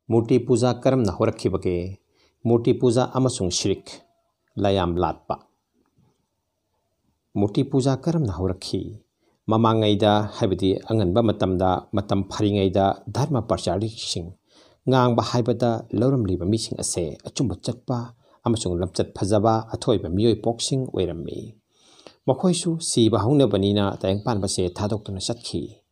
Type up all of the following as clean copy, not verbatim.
Murti Puja karam na horakhibage Murti Puja amasung Shirk layam latpa Murti Puja karam na horakhi mamangaida habidi anganba matam pharingaida dharma parchari sing ngang ba haibada loram liba mising ase achumba chatpa amasung lamchat phajaba athoiba miyoi poksing oirammi makhoisu siba hauna banina tayangpan base thadokna satkhi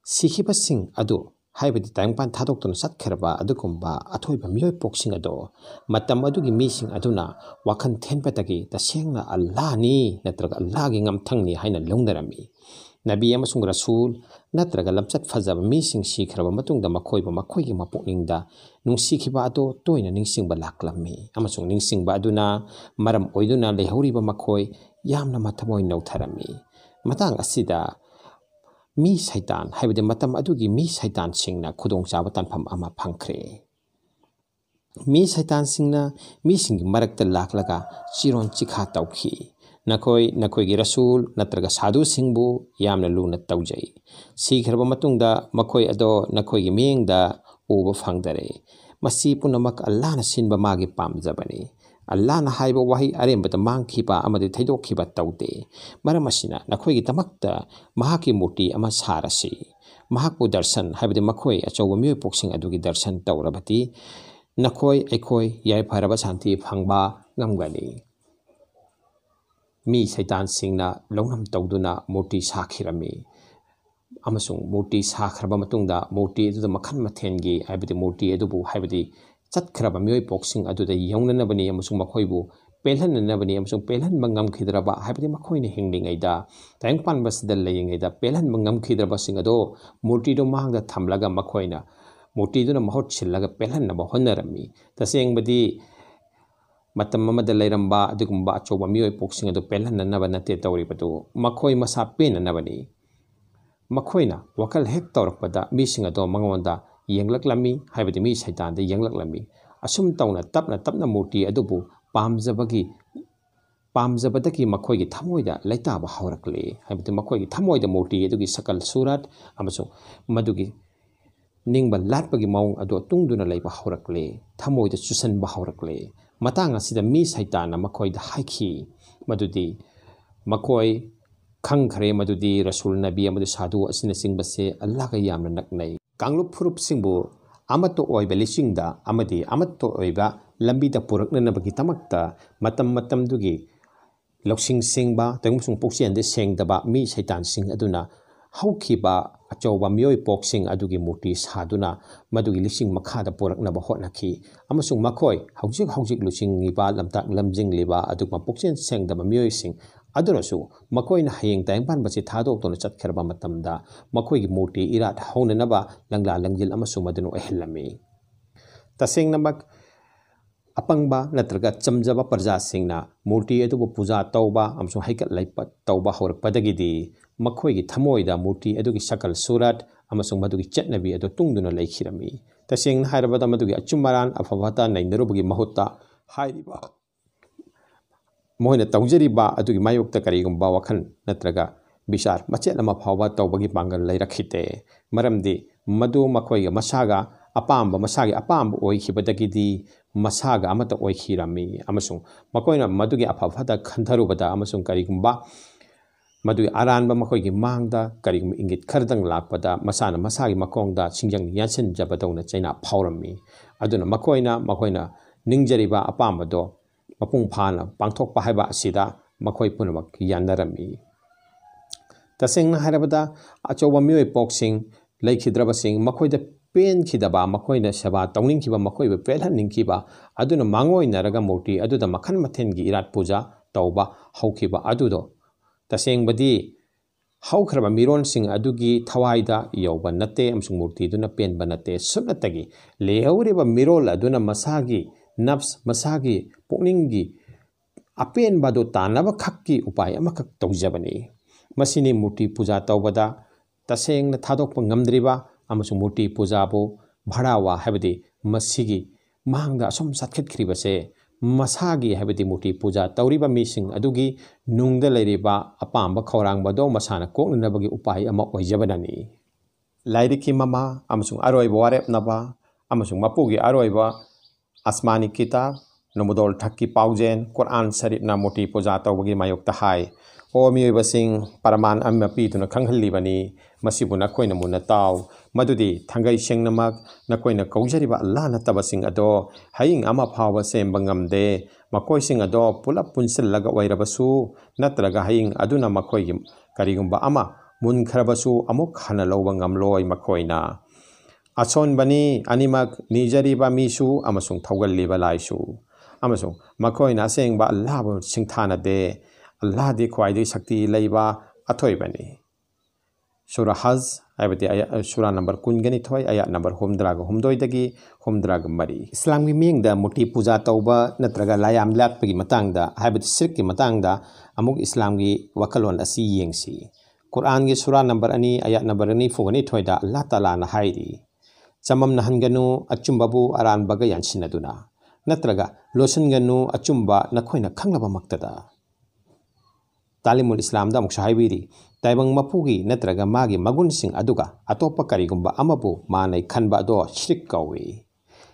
sikhiba sing adu haibadi tayangpan thadokna satkherba adukumba athoiba miyoi poksing ado matam adugi mising aduna wakhan thenpatagi tasengna Allah ni natraga Allah gi ngamthangni haina longdarami Nabi amasung Rasul natraga lamchat phajaba mising sikhraba matungda makhoiba makhoigi mapukningda nungsikhiba ado toina ningsingba laklammi amasung ningsingba aduna maram oiduna lehoriba makhoi yamna mathamoi nautharami matang asida mi saitan haibade matam adugi mi saitan singna khudong chaba tanpham ama phangkhre mi saitan singna mi singi marakta laklaga chiron chikha tawkhi nakoi gi rasul natraga sadhu singbu yamna luna tawjai sikhraba matungda makhoi ado nakoi gi mengda uba phangdare masi punamak Allah na sinba magi pamjabani Allah na haiba wahi arembata mangkhiba amade thaidokhiba tawde maramasina nakhoi gi tamakta mahaki murti ama sarasi mahakpu darshan haibade makhoi achawa miyoi poksing adugi darshan tawrabati nakhoi aikoi yai pharaba shanti phangba ngamgani mi saitan singna longnam tawduna murti sakhirami amasung murti sakhraba matungda murti aduda makhan mathengi haibade murti adubu haibade chatkraba miyoi poksing aduda yaungnanabani amasung makhoibu pelhananabani amasung pelhanba ngamkhidraba haibade makhoina hinglingaida tayangpan basida layingaida pelhanba ngamkhidraba sing ado murti do mangda thamlaga makhoina murti duna mahot sillaga pelhanaba honnarami tasengbadi matam amada lairamba adugumba achoba miyoi poksing ado pelhananaba nate tawribadu makhoi masa penanabani makhoina wakal hek tawrakpada mising ado mangonda yenglaklammi haibadi mi saitan de yenglaklammi asum tawna tapna murti adubu pamjabadaki makhoi gi thamoida laitaba haurakle haibadi makhoi gi thamoida murti adugi sakal surat amasung madugi ningba latpagi maung ado tungduna leiba haurakle thamoida chusanba haurakle matang asida mi saitan makhoi da haikhi madudi makhoi khangkhare madudi rasul nabi amadu sadhu asina singbase Allah ga yamna naknai Kanglup furup singbu amato oiba lisingda amadi amato oiba lambida puraknanabagi tamakta matam dugi loksing singba tangmusung poksiande sengdaba mi saitan sing aduna haukhiba achoba miyoi poksing adugi murti saduna madugi lising makhada puraknaba hotnakhi amasung makhoi haujik lusing ngiba lamtak lamjing liba adugma poksen sengdaba miyoi sing adurasu makoina hayeng tayangpan basi thadok tona chatkherba matamda makoigi murti irat haunanaba langla langjil amasu madunu ehellami taseng namak apangba natraga chamjaba parja singna murti adubu puja tawba amsu haikat laipa tawba horakpadagidi makoigi thamoida murti adugi sakal surat amasung madugi chatnabi adu tungduna laikhirami taseng hairabada madugi achumaran afavata naindarubugi mahutta hairiba Mohina tawjariba adugi mayokta karigumba wakhan natraga bishar machelama phawba tawbagi pangal lairakhite maramdi madu makhoiga masaga apamba oikhibadagidi masaga amata oikhirami amasung makoina madugi aphafada khantarubada amasung karigumba madugi aranba makhoigi mangda karigum ingit khardang lakpada masana masagi makongda singjang yansen jabadona chaina phawrami aduna makoina ningjariba apambado mapung phana pangthokpa haiba asida makhoi punamak yandarami tasengna hairabada achoba miyoi poksing laikhidraba sing makhoida pen khidaba makhoina seba tawningkhiba makhoiba pelhaningkhiba aduna mangoi naraga murti aduda makhan mathengi irat puja tawba haukhiba adudo tasengbadi haukraba miron sing adugi thawaida yoba nate amsung murti duna penba nate sunatagi lehoriba mirol aduna masagi nafs masagi pukningi apen bado tanaba khakki upai amakak tawjabani masini murti puja tawbada taseng na thadokpa ngamdriba amasung murti puja bo bharawa habadi masigi mangda asom satkhetkribase masagi habadi murti puja tawriba mising adugi nungda leiriba apamba khawrang bado masana koknabagi upai ama oijabanani lairiki mama amasung aroi warep naba amasung mapugi aroiba asmani kitab nomodol thakki paujen Quran Sharif na Murti Puja tawbagi mayok tahai o miyoiba sing paraman amma pi tuna khanghalli bani masibuna koina muna taw madudi thangai sengnamak na koina kaujariba Allah na tabasing ado haing ama phawa semba ngamde makoi sing ado pulap punsil laga wairabasu natraga haing aduna makoi karigumba ama mun kharabasu amuk khana lowa ngamloi makoina achon bani animak nijariba misu amasung thaugalliba laisu amasung makoina sengba Allah bu singthana de Allah di khwaidi shakti leiba athoi bani Surah Hajj ayati surah number kun gani thoi ayat number humdraga humdoi dagi humdraga mari Islam gi ming da Murti Puja tauba natraga layam lak pagi matang da habati shirk gi matang da amuk Islam gi wakalon asi yengsi Quran gi surah number ani ayat number ani fogani thoi da Allah Taala na hairi chamam nahanganu achumbabu aran baga yansinaduna natraga losanganu achumba nakhoina khanglaba maktada Talimul Islam da mukshaibiri taibang mapugi natraga magi magun sing aduga atopa karigumba amabu manai khanba do shirk kawi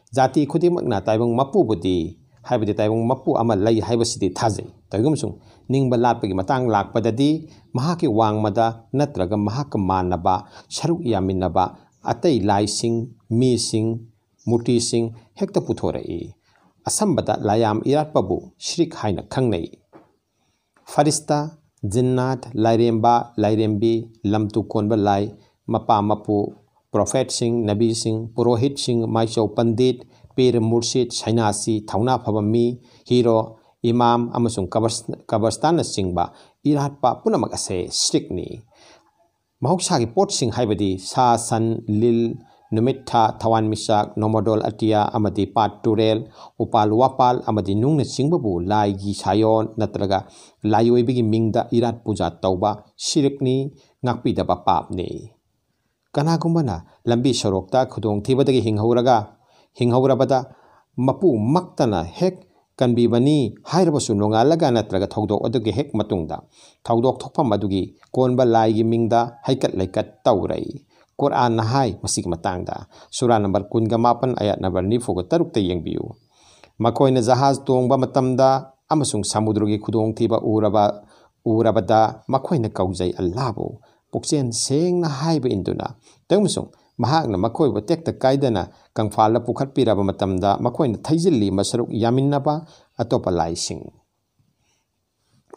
jati khudimagna taibang mapu budi haibadi taibang mapu ama lai haibasidi thajai taigumsung ningba latpagi matang lakpadadi mahaki wangmada natraga mahaka manaba sharuk yaminaba atai lai sing mi sing muti sing hekta puthorai asambada layam iratpabu shirk haina khangnai farista Jinnat lairemba lairembi lamtu konba lai mapa mapu prophet sing nabi sing purohit sing maisau pandit pir murshid sainasi thauna phabami hero imam amasung kabarstan singba iratpa punamak ase strictni mahoksagi pot sing haibadi sa san lil numitha thawan misak nomodol atia amadi pat turel upal wapal amadi nungna singbabu lai gi sayon natraga layoi bigi mingda irat puja tauba shirkni ngakpidaba paap ni kana gumbana lambi sorokta khudong thibadagi hinghaurabada mapu maktana hek kanbi bani hairabasu nongalaga natraga thodok adugi hek matungda thodok thokpam adugi konba lai gi mingda haikat laikat taurai Quran nahai masik matangda surah number kun gamapan ayat number ni fogo taruk te yengbiu makoina jahaz tongba matamda amasung samudrogi khudong thiba urabada makoina kaujai Allahu pukchen sengna haiba induna tengmusung mahakna makoiba tekta kaidana kangfala pukhat piraba matamda makoina thaijilli masaruk yaminaba atopa laising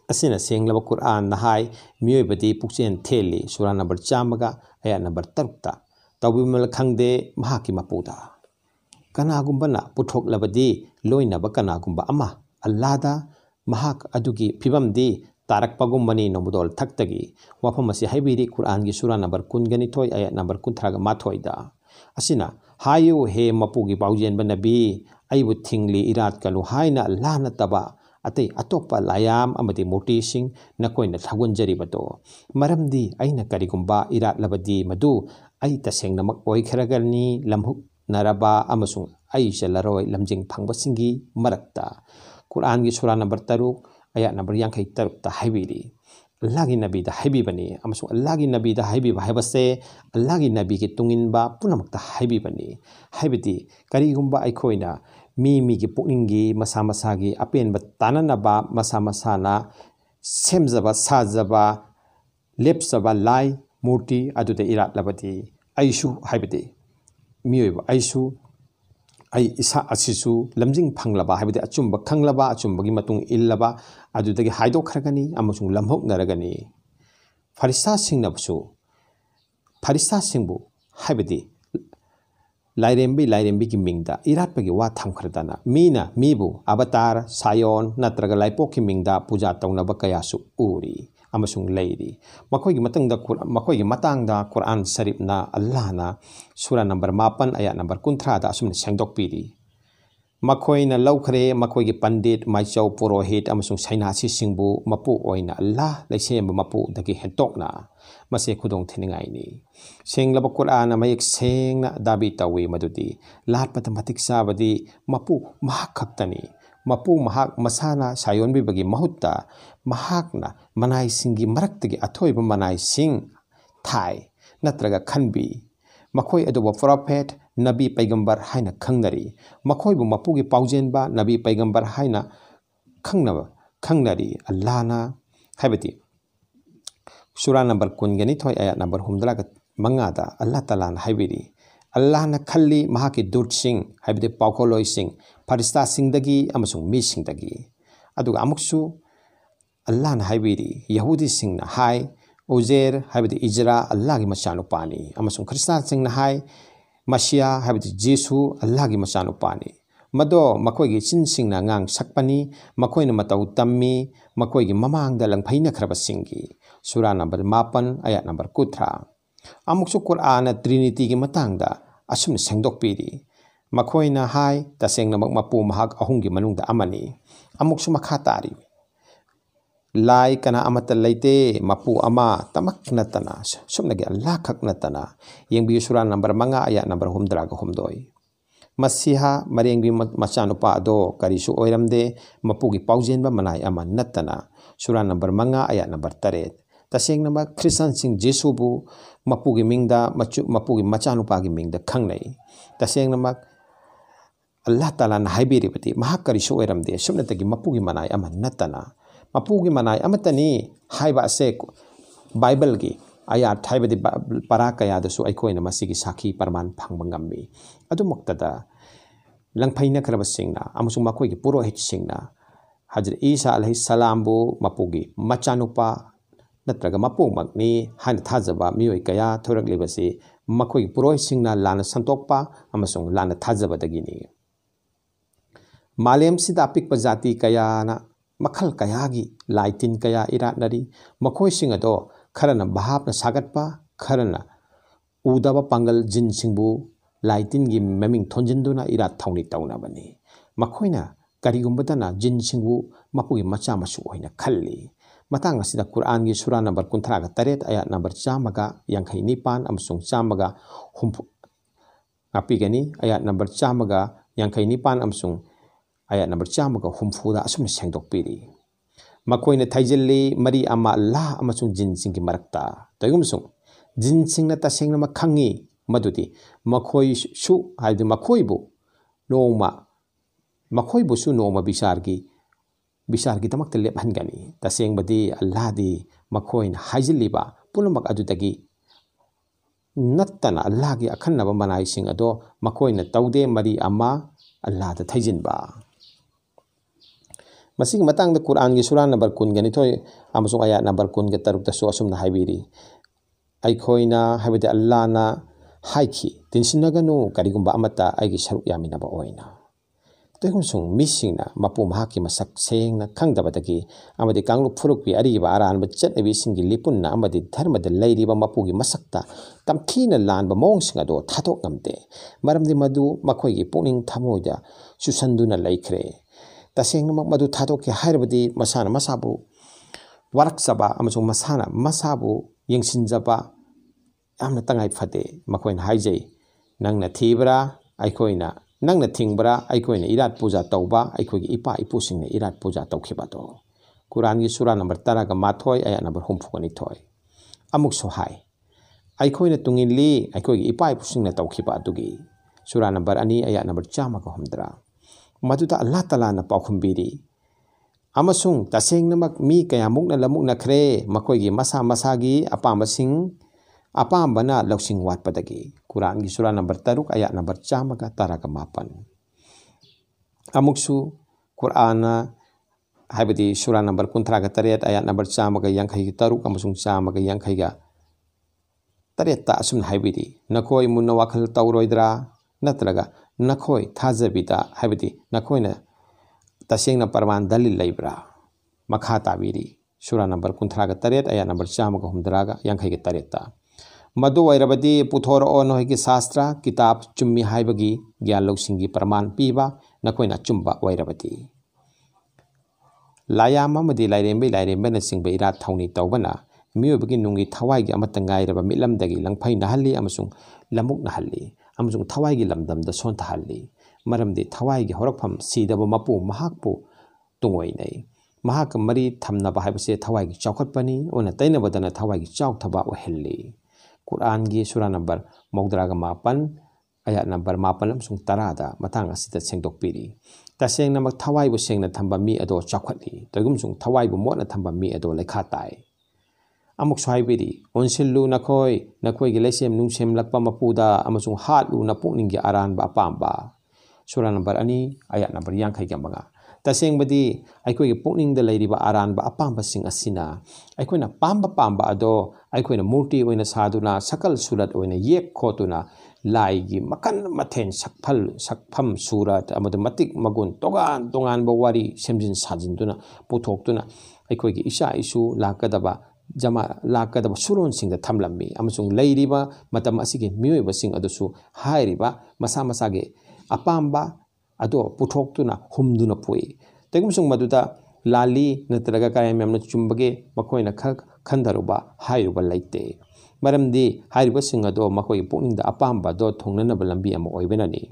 asina senglaba Quran nahai miyoibadi pukchen theli surah number chamaga ayat number 3 tawbimal khangde mahaki mapuda kanagumbana puthok labadi loinaba kanagumba ama allada mahak adugi phibamdi tarak pagumbani nomudol thaktagi wafamasi haibiri Quran gi surah number 10 gani thoi ayat number 13 ma thoida asina hayu he mapugi paujen banabi aibu thingli irat kanu haina Allah na taba atei atopa layam amadi murti sing nakoina thagunjari bato maramdi aina karigumba irat labadi madu ai taseng namak oi kharagarni lamhuk naraba amasung ai jalaroi lamjing phangba singi marakta Quran gi surah number 3 ayat number 53 ta haibiri Allah gi nabi da haibi bani amasung Allah gi nabi da haibi bahibase Allah gi nabi gi tunginba punamakta haibi bani haibidi karigumba aikoina mi gi pukningi masa masagi apen batananaba masa masana semjaba sajaba lepsaba lai murti adude irat labati aishu haibidi miyoiba aishu ai isa asisu lamjing phanglaba haibidi achumba khanglaba achumbagi matung illaba adudagi haidok kharagani amasung lamhok naragani farisa singbu haibidi lairembi ki mingda irat pagi wa thamkhradana mina mibu avatar sayon natraga laipok ki mingda puja taunaba kaya su uri amasung leiri makoigi matangda Quran Sharif na Allah na surah number 8 ayat number 13 da asumna sengdok piri makoina laukhre makoigi pandit maisau purohit amasung sainasi singbu mapu oina Allah laisemba mapu dagi hentokna mase khudong thiningai ni senglaba Quran mayek sengna dabi tawi madudi lat patamatik sabadi mapu mahak khaktani mapu mahak masana sayonbi bagi mahutta mahakna manai singi maraktagi athoiba manai sing thai natraga khanbi makoi adoba prophet nabi paigambar haina khangnari makhoi bu mapu gi paujenba nabi paigambar haina khangnari Allah na haibati Surah number 12 ayat number 105 da Allah Taala na haibiri Allah na khalli mahaki dut sing haibati paukholoi sing farista sing dagi amasung mi sing dagi aduga amuksu Allah na haibiri Yahudi sing na hai Uzair haibati Ijra Allah gi machanu pani amasung Krista sing na hai Masya haibati Jesu Allah gi machanu pani mado makoi gi chin sing na ngang sakpani makoi na matau tammi makoi gi mamang da lang phaina khraba singi Surah number 8 ayat number 9 amuksu Quran Trinity gi matang da asum sengdok piri makoi na hai taseng na mapu mahak ahung gi manung da amani amuksu makhatari lai kana amata leite mapu ama tamak natana sumna gi Allah khak natana yengbi Surah number 5 ayat number 102 Masiha marengbi machanupa ado karisu oiramde mapugi paujenba manai ama natana Surah number 5 ayat number 3 taseng nama Christian sing Jesu bu mapugi mingda mapugi machanupa gi mingda khangnai taseng nama Allah Taala na haibiri pati mahakarisu oiramde sumnatagi mapugi manai ama natana mapugi manai amatani haiba ase Bible gi ayat haibadi para kaya da su aikoi na masigi sakhi parman phangbangambi adumoktada langphaina khraba singna amusung makoi gi purohit singna Hazrat Isa alaihi salam bu mapugi machanupa natraga mapung magni han thajaba mioi kaya thorak lebasi makoi gi purohit singna lana santokpa amusung lana thajaba dagini malem sida pikpa jati kaya na makhal kaya gi laitin kaya irat nari makoi singado kharana bahap na sagatpa kharana udaba pangal jin singbu laitin gi meming thonjinduna irat thauni tauna bani makhoina karigumbadana jin singbu mapugi macha masu oina khalli matang asida Quran gi surah number 38 ayat number 159 amsung 1humpu apigani ayat number 159 amsung ayat number 1humfu da asum sengdok piri makoina thaijilli mari ama Allah amasung jin singki marakta tayumsung jin singna tasengna makhangi madudi makhoi su haidi makhoibu su noma bisargi tamakta lephangani tasengbadi Allah di makhoina haijilliba pulamak adutagi nattana Allah gi akhanna ba manai sing ado makhoina taude mari ama Allah da thaijinba masing matang da Quran gi surah number 10 gani thoi amasung ayat number 10 ga taruk ta so asum na haibiri ai khoina habide Allah na haiki tinsinaganu karigumba amata ai gi saruk yamina ba oina tegum sung missing na mapu mahaki masak seng na khangdaba dagi amadi kanglu phuruk bi ari ba aran ba chat abi singi lipun na amadi dharma da leiri ba mapu gi masakta tamthina lan ba mong singa do thadok ngamte maramdi madu makhoi gi puning thamoida susanduna laikre taseng namak madu thadok ke hairbadi masana masabu warak saba amasung masana masabu yengsinjaba amna tangai phate makoin haijai nangna thibra aikoina nangna thingbra aikoina irat puja tauba aikogi ipa ipusingna irat puja taukhiba do Quran gi surah number 10 ga mathoi ayat number 32 amuk so hai aikoina tungili aikogi ipa ipusingna taukhiba dugi surah number 2 ayat number 103 maduta Allah Taala na paukhambiri amasung taseng namak mi kayamuk na lamuk na khre makoigi masa masagi apamasing apambana lausing wat padagi Quran gi surah number 3 ayat number 108 amuksu Quran haibadi surah number 38 ayat number 153 amasung 153 tareta asum haibidi nakoi munna wakhal tauroidra natraga nakhoi thajabida haibadi nakhoina tasengna parman dalil laibra makha tabiri surah number 38 ayat number 153 yankhai tareta madu wairabadi puthor on hoigi shastra kitab chummi haibagi gyan loksingi parman piba nakhoina chumba wairabadi layama madi lairembe na singba ira thauni tawbana miyobagi nungi thawai gi amatangai raba milamdagi langphai nahalli amasung lamuk nahalli amasung thawai gi lamdam da son tahalli maramdi thawai gi horakpham sidaba mapu mahakpu tungoi nei mahak mari thamna ba haibase thawai gi chawkhatpani ona taina badana thawai gi chawthaba ohelli Quran gi surah number 8 ayat number 7-10 matang asida sengdokpiri tasengna mak thawai bu sengna thamba mi ado chakhatli tagum sung thawai bu mona thamba mi ado lekha tai amuk swaibiri onsillu nakoi gi lesem nungsem lakpa mapuda amasung hatlu na pukning gi aran ba pamba sura number 2 ayat number 59 taseng badi aikoi gi pukning da leiriba aran ba apamba sing asina aikoina pamba ado aikoina murti oina saduna sakal surat oina yek khotuna lai gi makan mathen sakpham surat amadu matik magun tongan ba wari semjin sajinduna puthokduna aikoi gi isa isu lakadaba jama lakadaba suron singda thamlammi amasung leiriba matam asigi miyoiba sing adusu hairiba masa ge apamba ado puthokduna humduna pui tegum sung maduda lali natraga kayam yamna chumbage makoina khandaruba hairuba laite maramdi hairuba sing ado makoi pukningda apamba do thongnanaba lambi ama oibenani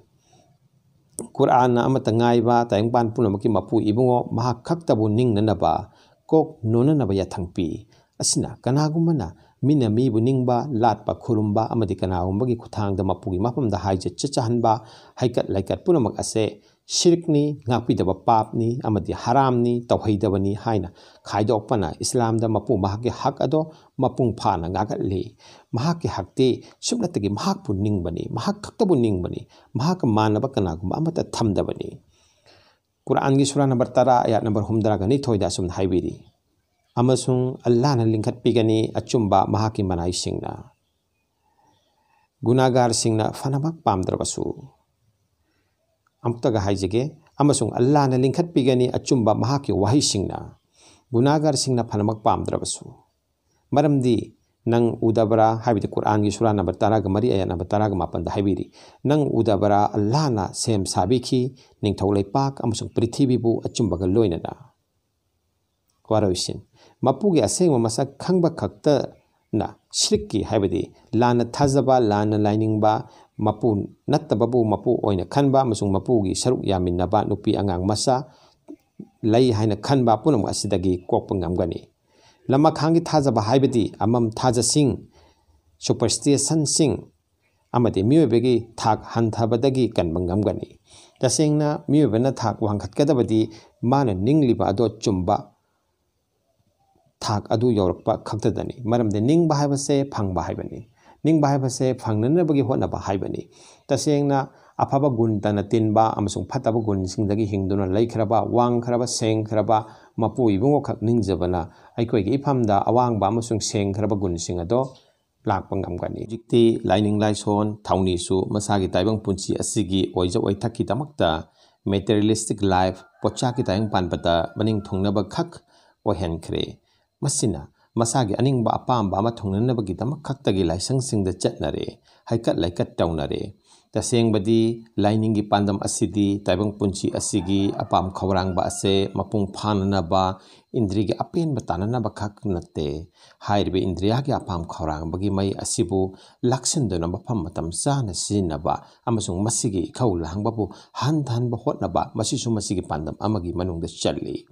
Qur'an amata ngaiba tayangpan punamaki mapu ibungo mahak khaktabu ningnanaba kok nonanaba yathangpi asina kanagumana mina mi buningba latpa khurumba amadi kanagumbagi khuthangda mapugi mapamda haije chachahanba haikat laikat punamak ase shirkni ngakpidaba papni amadi haramni tawhaidabani haina khaidokpana islamda mapu mahaki hak ado mapung phana ngagatli mahaki hakti sumnatagi mahakpu ningbani mahak khaktabu ningbani mahak manaba kanagumba amata thamdabani Qur'an gi surah number 10 ayat number 13 thoida sum haibiri amasung Allah na lingkhat pigani achumba mahaki manai singna gunagar singna fanamak pamdrabasu amtaga haijege amasung Allah na lingkhat pigani achumba mahaki wahi singna gunagar singna fanamak pamdrabasu maramdi nang udabara haibidi Qur'an gi surah number 10 ga mari ayat number 10 ga mapan da haibiri nang udabara Allah na sem sabiki ning thaulai pak amasung prithvi bu achumba ga loinana Kwaroisin mapugi asengwa masak khangba khakta na shirki haibadi lana thazaba lana liningba mapu nattababu mapu oina khanba amasung mapugi saruk yaminaba nupi angang masa lai haina khanba punam asidagi kokpa ngamgani lama khangi thazaba haibadi amam thajasing superstition sing amadi miyobegi thak hanthabadagi kanba ngamgani tasengna miyobena thak wangkhatkadabadi mana ningliba ado chumba thak adu yorokpa khaktadani maramde ningba haibase phangba haibani ningba haibase phangnanabagi hotnaba haibani tasengna afaba gun tana tinba amasung phataba gun singdagi hingduna laikhraba wangkhraba sengkhraba mapu ibungo khak ningjabana aikoigi iphamda awangba amasung sengkhraba gun singado lakpa ngamgani jikti lining laison thauni su masagi taibang punchi asigi oija oithaki tamakta materialistic life pochaki tayang panpata baning thongnaba khak ohenkhre masina masagi aningba apamba ama thongnanabagi tamak khaktagi laisang singda chatnare haikat laikat taunare tasengbadi liningi pandam asidi taibang punchi asigi apam khawrangba ase mapung phananaba indrigi apen batanana bakhak natte hairbe indriyagi apam khawrangbagi mai asibu laksindona mafam matam sana sinaba amasung masigi khawlangbabu hanba hotnaba masisu masigi pandam amagi manungda challi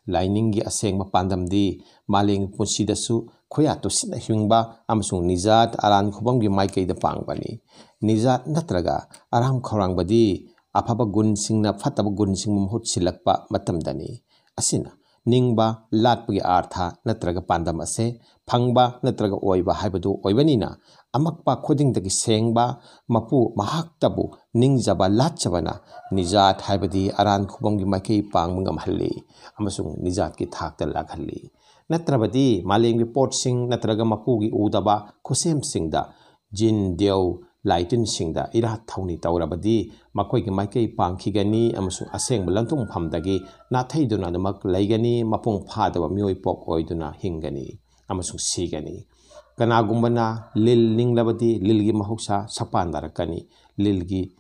Liningi aseng mapandam di maling punsi dasu khoya to sina hingba amasung nizat aran khubam gi mai kai da pangbani nizat natraga aram khorang badi afaba gun singna fataba gun sing mhut silakpa matamdani asina ningba latpagi artha natraga pandam ase phangba natraga oiba haibadu oibanina amakpa khodingdagi sengba mapu mahaktabu ningjaba latchabana nizat haibadi aran khubamgi maikei pangmangam halli amasung nizat ki thakta lakhalli natrabadi malengi potsing natraga mapugi udaba khosem singda jin deu laitin singda ira thauni tawrabadi makoigi maikei pangkhigani amasung aseng balantung phamdagi nathaiduna namak laigani mapung phadaba mioi pok oiduna hingani amasung sigani kanagumbana lil ninglabadi lilgi mahuksa sapandarakani lilgi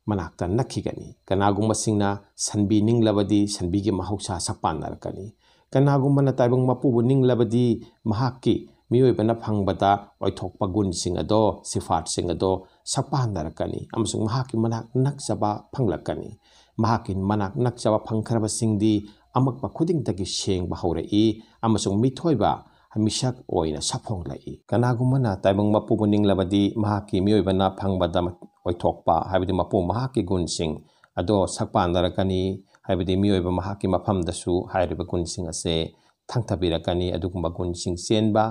manakta nakhigani kanagumba singna sanbi ninglabadi sanbigi mahuksa sapandarakani kanagumana taibang mapubu ninglabadi mahakki miyoibana phangbata oithokpa gun singado sifat singado sapandarakani amasung mahakki manak nakjaba phanglakani mahakin manak nakjaba phangkhraba singdi amakpa khudingtagi sengba haurai amasung mithoiba misak oina saphong lai kanagumana taibang mapubu ninglabadi mahaki miyoibana phangbada oithokpa haibadi mapu mahaki gunsing ado sakpandarakani haibadi mioiba mahaki mafamdasu hairiba gunsing ase thangthabirakani adugumba gunsing chenba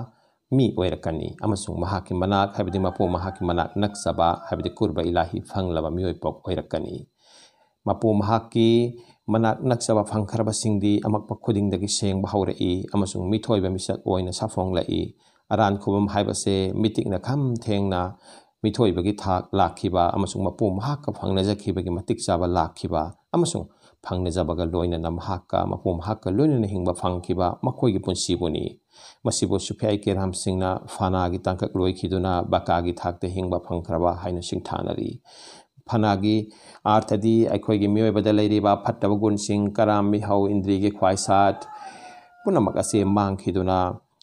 mi oirakani amasung mahaki manak haibadi mapu mahaki manak naksaba haibadi kurba ilahi phanglaba mioipok oirakani mapu mahaki manak naksaba phangkharaba singdi amakpa khudingdagi sengba haurai amasung mithoiba misak oina safonglai aran khubam haibase mitikna kham thengna mithoibagi thak lakhiba amasung mapu mahaka phangnajakhibagi matik chaba lakhiba amasung phangnajabaga loina na mahaka mapu mahaka loina na hingba phangkhiba makhoigi punsibuni masibo suphai keram singna fana gi tangkak loikhiduna bakagi thakte hingba phangkhraba haina singthanari fanagi arthadi aikhoigi mioibada leiriba phattaba gunsing karam mi hau indri ge khwaisat punamak ase mangkhiduna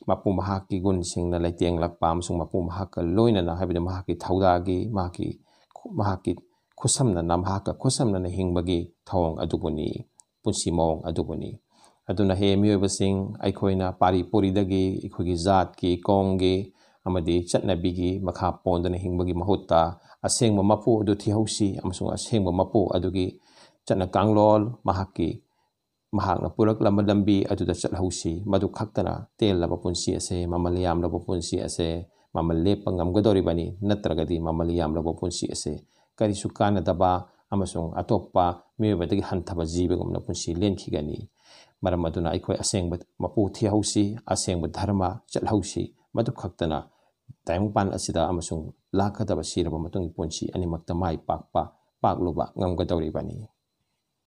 mapu mahaki gunsing na laiteng lakpa amsung mapu mahaka loina na habida mahaki thaudagi mahaki khusamna na mahaka khusamna na hingbagi thawng adubuni punsi mawng adubuni aduna he mioibasing aikhoina pari poridagi ikhogi zat ki konggi amadi chatnabigi makha pondana hingbagi mahutta asengma mapu adu thihausi amsung asengma mapu adugi chatna kanglol mahakna purak lamba lambi aduda chathausi madu khaktana tel laba punsi ase mamaliyam laba punsi ase mamallepa ngamgadoribani natragadi mamaliyam laba punsi ase karisu kanadaba amasung atoppa mioibadagi hanthaba jibegumna punsi lenkhigani maram aduna aikhoi asengba mapu thihausi asengba dharma chathausi madu khaktana tayongpan asida amasung lakhadaba siraba matung punsi animakta mai pakluba ngamgadoribani